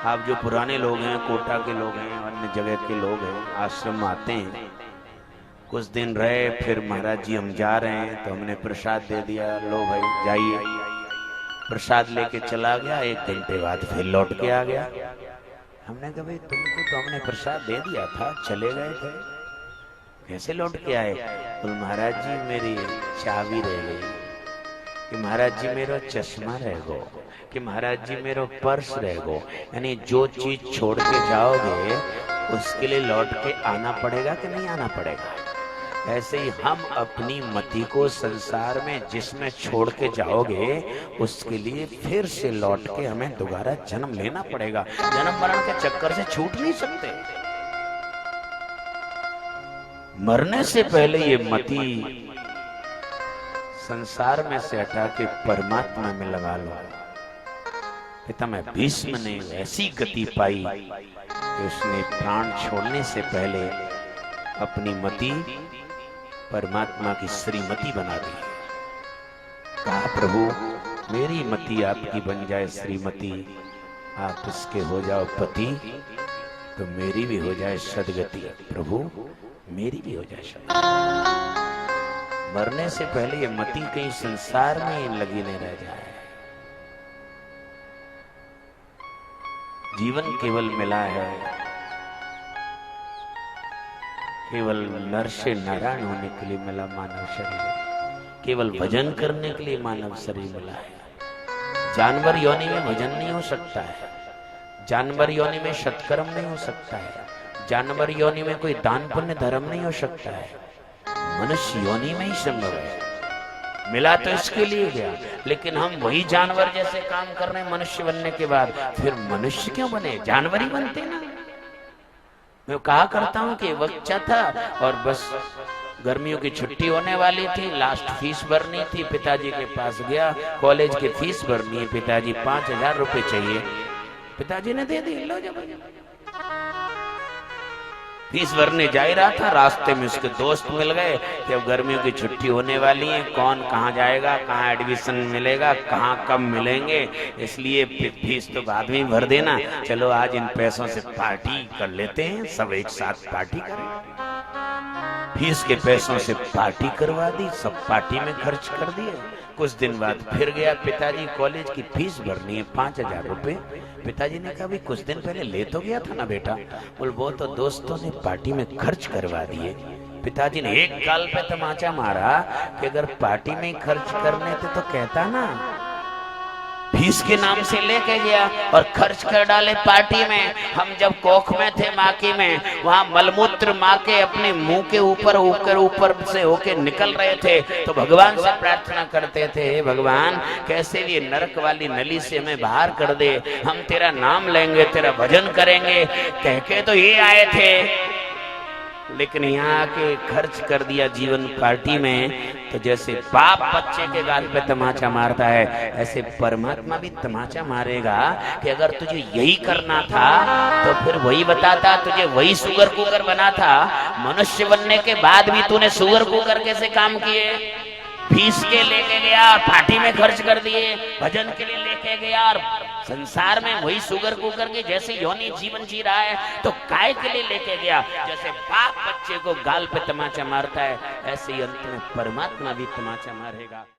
आप जो पुराने लोग हैं, कोटा के लोग हैं, अन्य जगह के लोग हैं, आश्रम आते हैं, कुछ दिन रहे, फिर महाराज जी हम जा रहे हैं तो हमने प्रसाद दे दिया, लो भाई जाइए। प्रसाद लेके चला गया, 1 घंटे बाद फिर लौट के आ गया। हमने कहा भाई तुमको तो हमने प्रसाद दे दिया था, चले गए थे, कैसे लौट के आए? बोल महाराज जी मेरी चाबी रह गई, कि महाराज जी मेरा चश्मा रह गो, कि महाराज जी मेरा पर्स रह गो। यानी जो चीज छोड़ के जाओगे उसके लिए लौट के आना पड़ेगा कि नहीं आना पड़ेगा? ऐसे ही हम अपनी मति को संसार में जिसमें छोड़ के जाओगे उसके लिए फिर से लौट के हमें दोबारा जन्म लेना पड़ेगा। जन्म मरण के चक्कर से छूट नहीं सकते। मरने से पहले ये मति संसार में से हटा के परमात्मा में लगा लो। पितामह भीष्म ने ऐसी गति पाई कि उसने प्राण छोड़ने से पहले अपनी मति परमात्मा की श्रीमती बना दी। कहा प्रभु मेरी मति आपकी बन जाए श्रीमती, आप इसके हो जाओ पति तो मेरी भी हो जाए सदगति। प्रभु मेरी भी हो जाए सदगति। मरने से पहले ये मति कहीं संसार में लगी नहीं रह जाए। जीवन केवल मिला है, केवल नर से नारायण होने के लिए मिला मानव शरीर, केवल भजन करने के लिए मानव शरीर मिला है। जानवर योनि में भजन नहीं हो सकता है, जानवर योनि में सत्कर्म नहीं हो सकता है, जानवर योनि में कोई दान पुण्य धर्म नहीं हो सकता है। मनुष्य योनि में ही संभव है। मिला तो इसके लिए गया, लेकिन हम वही जानवर जैसे काम कर रहे हैं मनुष्य बनने के बाद। फिर मनुष्य क्यों बने, जानवर ही बनते ना। मैं कहा करता हूं कि बच्चा था और बस गर्मियों की छुट्टी होने वाली थी, लास्ट फीस भरनी थी, पिताजी के पास गया, कॉलेज की फीस भरनी है, पिताजी 5,000 रुपए चाहिए। पिताजी ने दे दी, लो जब फीस भरने जा ही रहा था, रास्ते में उसके दोस्त मिल गए कि अब गर्मियों की छुट्टी होने वाली है, कौन कहाँ जाएगा, कहाँ एडमिशन मिलेगा, कहाँ कब मिलेंगे, इसलिए फीस तो बाद में भर देना, चलो आज इन पैसों से पार्टी कर लेते हैं, सब एक साथ पार्टी करें। फीस के पैसों से पार्टी करवा दी, सब पार्टी में खर्च कर दिए। कुछ दिन बाद फिर गया, पिताजी कॉलेज की फीस भरनी है 5,000 रुपए। पिताजी ने कहा भी कुछ दिन पहले ले तो गया था ना बेटा। बोल वो तो दोस्तों ने पार्टी में खर्च करवा दिए। पिताजी ने एक गाल पे तमाचा मारा कि अगर पार्टी में खर्च करने थे तो कहता ना, फीस के नाम से लेके गया और खर्च कर डाले पार्टी में। हम जब कोख में थे माकी में, वहां मलमूत्र माँ के अपने मुंह के ऊपर से होके निकल रहे थे, तो भगवान से प्रार्थना करते थे, हे भगवान कैसे भी नरक वाली नली से हमें बाहर कर दे, हम तेरा नाम लेंगे, तेरा भजन करेंगे। कह के तो ये आए थे, लेकिन यहाँ आके खर्च कर दिया जीवन पार्टी में। तो जैसे बाप बच्चे के गाल पे तमाचा मारता है, ऐसे परमात्मा भी तमाचा मारेगा कि अगर तुझे यही करना था तो फिर वही बताता, तुझे वही सुगर कुकर बना था। मनुष्य बनने के बाद भी तूने सुगर कुकर कैसे काम किए? फीस के लेके गया, पार्टी में खर्च कर दिए, भजन के लिए लेके गया और संसार में वही सुगर कुकर के जैसे योनि जीवन जी रहा है, तो काय के लिए लेके गया? जैसे बाप बच्चे को गाल पे तमाचा मारता है, ऐसे ही अंत में परमात्मा भी तमाचा मारेगा।